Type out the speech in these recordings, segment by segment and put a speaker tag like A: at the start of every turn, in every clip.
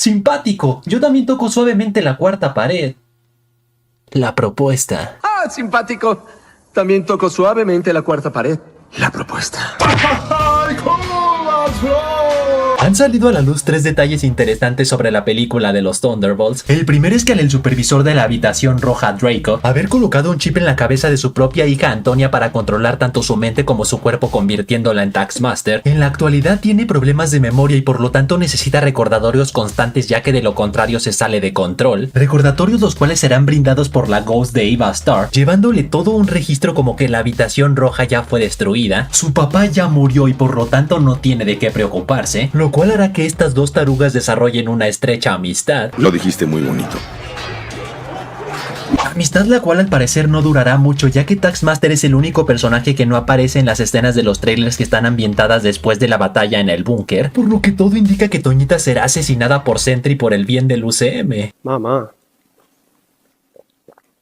A: Simpático, yo también toco suavemente la cuarta pared. La propuesta.
B: Ah, simpático. También toco suavemente la cuarta pared. La propuesta.
A: Han salido a la luz 3 detalles interesantes sobre la película de los Thunderbolts. El primero es que al supervisor de la habitación roja, Draco, haber colocado un chip en la cabeza de su propia hija Antonia para controlar tanto su mente como su cuerpo convirtiéndola en Taskmaster, en la actualidad tiene problemas de memoria y por lo tanto necesita recordatorios constantes, ya que de lo contrario se sale de control. Recordatorios los cuales serán brindados por la Ghost de Eva Starr, llevándole todo un registro como que la habitación roja ya fue destruida, su papá ya murió y por lo tanto no tiene de qué preocuparse, lo cual hará que estas dos tarugas desarrollen una estrecha amistad.
C: Lo dijiste muy bonito.
A: Amistad la cual al parecer no durará mucho, ya que Taskmaster es el único personaje que no aparece en las escenas de los trailers que están ambientadas después de la batalla en el búnker, por lo que todo indica que Toñita será asesinada por Sentry por el bien del UCM.
D: Mamá.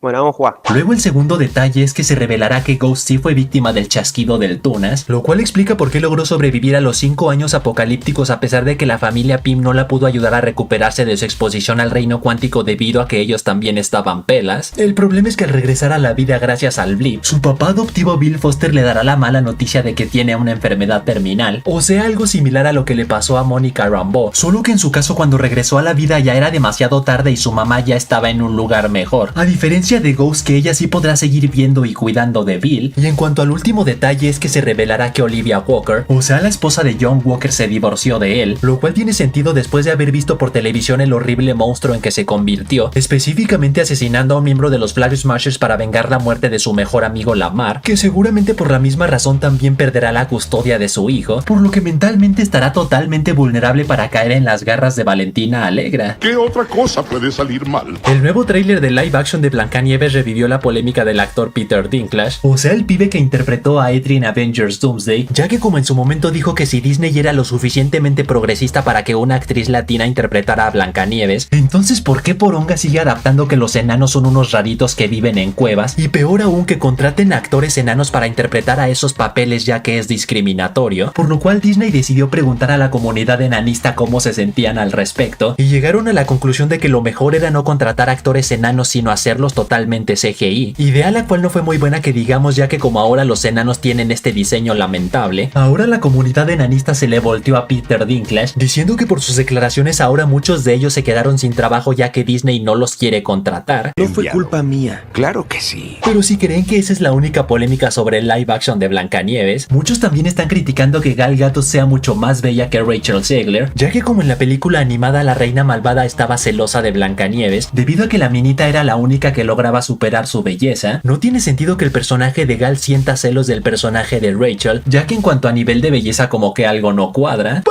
D: Bueno, vamos a jugar.
A: Luego el segundo detalle es que se revelará que Ghost sí fue víctima del chasquido del Tunas, lo cual explica por qué logró sobrevivir a los 5 años apocalípticos a pesar de que la familia Pym no la pudo ayudar a recuperarse de su exposición al reino cuántico debido a que ellos también estaban pelas. El problema es que al regresar a la vida gracias al blip, su papá adoptivo Bill Foster le dará la mala noticia de que tiene una enfermedad terminal, o sea algo similar a lo que le pasó a Monica Rambeau, solo que en su caso cuando regresó a la vida ya era demasiado tarde y su mamá ya estaba en un lugar mejor, a diferencia de Ghost que ella sí podrá seguir viendo y cuidando de Bill. Y en cuanto al último detalle es que se revelará que Olivia Walker, o sea la esposa de John Walker, se divorció de él, lo cual tiene sentido después de haber visto por televisión el horrible monstruo en que se convirtió, específicamente asesinando a un miembro de los Flag Smashers para vengar la muerte de su mejor amigo Lamar, que seguramente por la misma razón también perderá la custodia de su hijo, por lo que mentalmente estará totalmente vulnerable para caer en las garras de Valentina Alegra.
C: ¿Qué otra cosa puede salir mal?
A: El nuevo tráiler de live action de Blancanieves revivió la polémica del actor Peter Dinklage, o sea el pibe que interpretó a Edri en Avengers Doomsday, ya que como en su momento dijo que si Disney era lo suficientemente progresista para que una actriz latina interpretara a Blancanieves, entonces ¿por qué poronga sigue adaptando que los enanos son unos raritos que viven en cuevas? Y peor aún, que contraten a actores enanos para interpretar a esos papeles, ya que es discriminatorio, por lo cual Disney decidió preguntar a la comunidad enanista cómo se sentían al respecto, y llegaron a la conclusión de que lo mejor era no contratar actores enanos sino hacerlos totalmente CGI, idea la cual no fue muy buena que digamos, ya que como ahora los enanos tienen este diseño lamentable, ahora la comunidad enanista se le volteó a Peter Dinklage diciendo que por sus declaraciones ahora muchos de ellos se quedaron sin trabajo ya que Disney no los quiere contratar.
E: No fue culpa mía.
C: Claro que sí.
A: Pero si creen que esa es la única polémica sobre el live action de Blancanieves, muchos también están criticando que Gal Gadot sea mucho más bella que Rachel Zegler, ya que como en la película animada la reina malvada estaba celosa de Blancanieves debido a que la minita era la única que lograba superar su belleza, no tiene sentido que el personaje de Gal sienta celos del personaje de Rachel, ya que en cuanto a nivel de belleza como que algo no cuadra.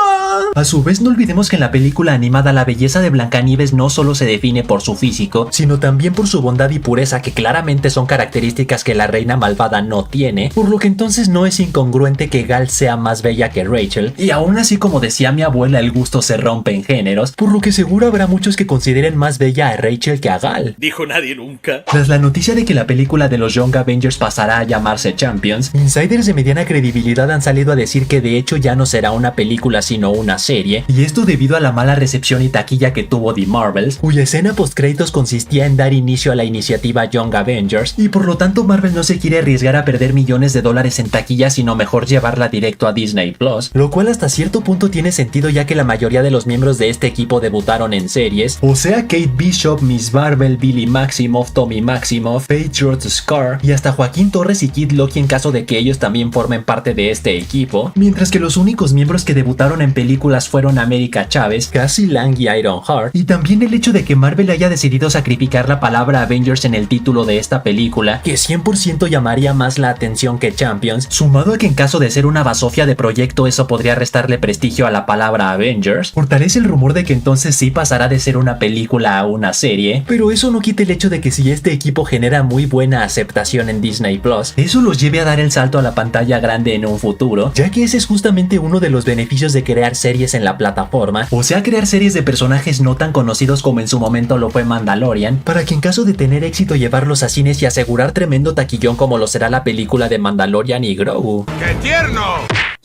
A: A su vez no olvidemos que en la película animada la belleza de Blancanieves no solo se define por su físico, sino también por su bondad y pureza, que claramente son características que la reina malvada no tiene, por lo que entonces no es incongruente que Gal sea más bella que Rachel, y aún así como decía mi abuela el gusto se rompe en géneros, por lo que seguro habrá muchos que consideren más bella a Rachel que a Gal.
E: Dijo nadie nunca.
A: Tras la noticia de que la película de los Young Avengers pasará a llamarse Champions, insiders de mediana credibilidad han salido a decir que de hecho ya no será una película sino una serie, y esto debido a la mala recepción y taquilla que tuvo The Marvels, cuya escena postcréditos consistía en dar inicio a la iniciativa Young Avengers, y por lo tanto Marvel no se quiere arriesgar a perder millones de dólares en taquilla, sino mejor llevarla directo a Disney Plus, lo cual hasta cierto punto tiene sentido ya que la mayoría de los miembros de este equipo debutaron en series, o sea Kate Bishop, Miss Marvel, Billy Maximoff, Tommy Maximoff, Patriot Scar y hasta Joaquín Torres y Kid Loki en caso de que ellos también formen parte de este equipo, mientras que los únicos miembros que debutaron en películas fueron América Chávez, Cassie Lang y Ironheart, y también el hecho de que Marvel haya decidido sacrificar la palabra Avengers en el título de esta película, que 100% llamaría más la atención que Champions, sumado a que en caso de ser una basofia de proyecto eso podría restarle prestigio a la palabra Avengers, fortalece el rumor de que entonces sí pasará de ser una película a una serie, pero eso no quita el hecho de que si este equipo genera muy buena aceptación en Disney Plus, eso los lleve a dar el salto a la pantalla grande en un futuro, ya que ese es justamente uno de los beneficios de crear series en la plataforma, o sea crear series de personajes no tan conocidos como en su momento lo fue Mandalorian, para que en caso de tener éxito llevarlos a cines y asegurar tremendo taquillón como lo será la película de Mandalorian y Grogu.
C: ¡Qué tierno!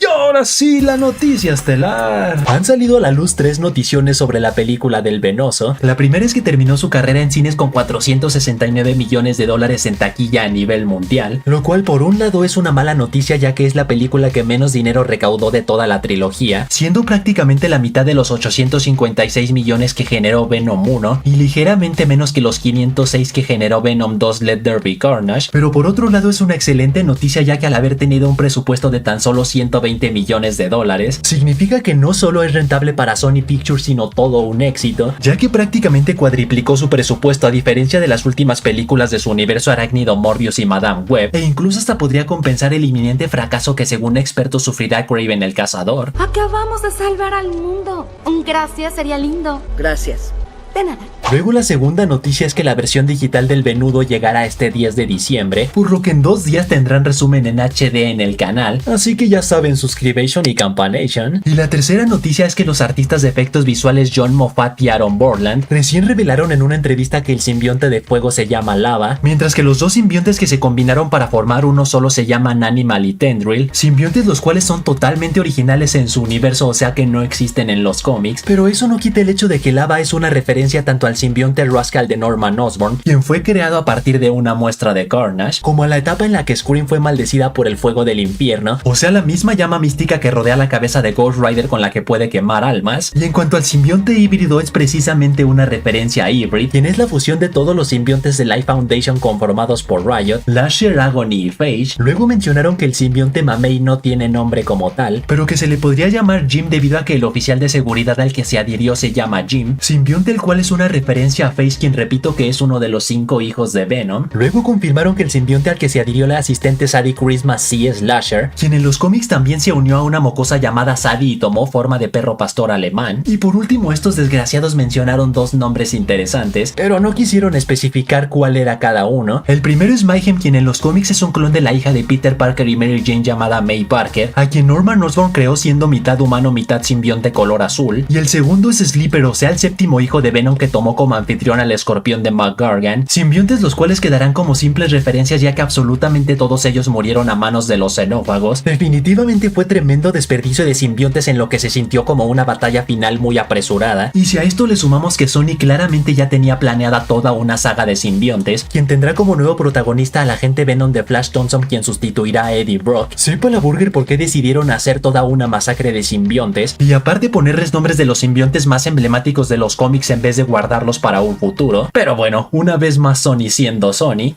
A: Y ahora sí, la noticia estelar. Han salido a la luz 3 noticiones sobre la película del Venoso. La primera es que terminó su carrera en cines con 469 millones de dólares en taquilla a nivel mundial, lo cual por un lado es una mala noticia ya que es la película que menos dinero recaudó de toda la trilogía, siendo prácticamente la mitad de los 856 millones que generó Venom 1 y ligeramente menos que los 506 que generó Venom 2 Let There Be Carnage, pero por otro lado es una excelente noticia ya que al haber tenido un presupuesto de tan solo 120 millones de dólares, significa que no solo es rentable para Sony Pictures sino todo un éxito, ya que prácticamente cuadriplicó su presupuesto a diferencia de las últimas películas de su universo arácnido Morbius y Madame Web, e incluso hasta podría compensar el inminente fracaso que según expertos sufrirá Kraven el Cazador.
D: Acabamos de salvar al mundo. Gracias, sería lindo.
F: Gracias.
D: De nada.
A: Luego la segunda noticia es que la versión digital del Venudo llegará este 10 de diciembre, por lo que en 2 días tendrán resumen en HD en el canal, así que ya saben, subscription y campanation. Y la tercera noticia es que los artistas de efectos visuales John Moffat y Aaron Borland recién revelaron en una entrevista que el simbionte de fuego se llama Lava, mientras que los dos simbiontes que se combinaron para formar uno solo se llaman Animal y Tendril, simbiontes los cuales son totalmente originales en su universo, o sea que no existen en los cómics, pero eso no quita el hecho de que Lava es una referencia tanto al simbionte Rascal de Norman Osborn, quien fue creado a partir de una muestra de Carnage, como a la etapa en la que Scream fue maldecida por el fuego del infierno, o sea la misma llama mística que rodea la cabeza de Ghost Rider con la que puede quemar almas. Y en cuanto al simbionte híbrido, es precisamente una referencia a Hybrid, quien es la fusión de todos los simbiontes de Life Foundation conformados por Riot, Lasher, Agony y Phage. Luego mencionaron que el simbionte Mamei no tiene nombre como tal, pero que se le podría llamar Jim debido a que el oficial de seguridad al que se adhirió se llama Jim, simbionte el cual es una referencia a Phage, quien repito que es uno de los 5 hijos de Venom. Luego confirmaron que el simbionte al que se adhirió la asistente Sadie Christmas sí es Lasher, quien en los cómics también se unió a una mocosa llamada Sadie y tomó forma de perro pastor alemán. Y por último, estos desgraciados mencionaron 2 nombres interesantes, pero no quisieron especificar cuál era cada uno. El primero es Mayhem, quien en los cómics es un clon de la hija de Peter Parker y Mary Jane llamada May Parker, a quien Norman Osborn creó siendo mitad humano mitad simbionte color azul. Y el segundo es Sleeper, o sea el séptimo hijo de Venom que tomó como anfitrión al escorpión de McGargan, simbiontes los cuales quedarán como simples referencias ya que absolutamente todos ellos murieron a manos de los xenófagos. Definitivamente fue tremendo desperdicio de simbiontes en lo que se sintió como una batalla final muy apresurada, y si a esto le sumamos que Sony claramente ya tenía planeada toda una saga de simbiontes, quien tendrá como nuevo protagonista al agente Venom de Flash Thompson, quien sustituirá a Eddie Brock. Sepa la burger por qué decidieron hacer toda una masacre de simbiontes, y aparte ponerles nombres de los simbiontes más emblemáticos de los cómics en vez de guardarlos para un futuro. Pero bueno, una vez más Sony siendo Sony.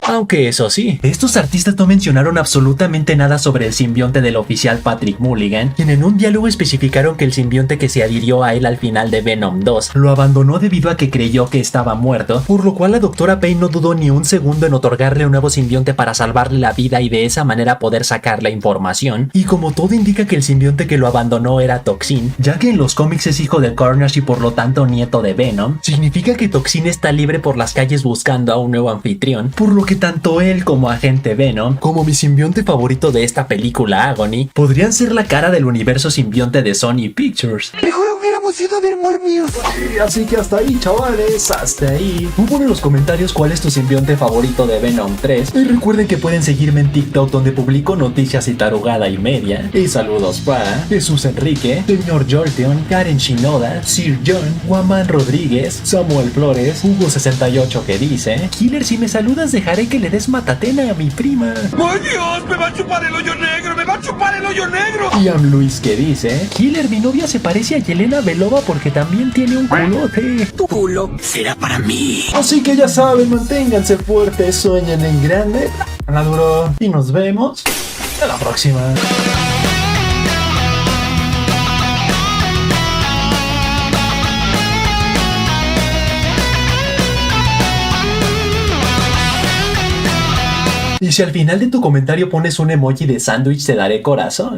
A: Aunque eso sí, estos artistas no mencionaron absolutamente nada sobre el simbionte del oficial Patrick Mulligan, quien en un diálogo especificaron que el simbionte que se adhirió a él al final de Venom 2 lo abandonó debido a que creyó que estaba muerto, por lo cual la doctora Payne no dudó ni un segundo en otorgarle un nuevo simbionte para salvarle la vida y de esa manera poder sacar la información. Y como todo indica que el simbionte que lo abandonó era Toxin, ya que en los cómics es hijo de Carnage y por lo tanto nieto de Venom, significa que Toxin está libre por las calles buscando a un nuevo anfitrión, por lo que tanto él como agente Venom, como mi simbionte favorito de esta película Agony, podrían ser la cara del universo simbionte de Sony Pictures.
F: Mejor hubiéramos ido a ver Morbius.
A: Sí, así que hasta ahí, chavales, hasta ahí. Tú pon en los comentarios cuál es tu simbionte favorito de Venom 3. Y recuerden que pueden seguirme en TikTok, donde publico noticias y tarugada y media. Y saludos para Jesús Enrique, Señor Jordan, Karen Shinoda, Sir John, Guamán Rodríguez, Samuel Flores, Hugo68 que dice: Killer, si me saludas dejaré que le des matatena a mi prima.
E: ¡Ay, Dios! ¡Me va a chupar el hoyo negro! ¡Me va a chupar el hoyo negro!
A: Y Am Luis que dice: Killer, mi novia se parece a Yelena Belova porque también tiene un culote.
F: Tu culo será para mí.
A: Así que ya saben, manténganse fuertes, sueñen en grande. Maduro. Y nos vemos en la próxima. Y si al final de tu comentario pones un emoji de sándwich, te daré corazón.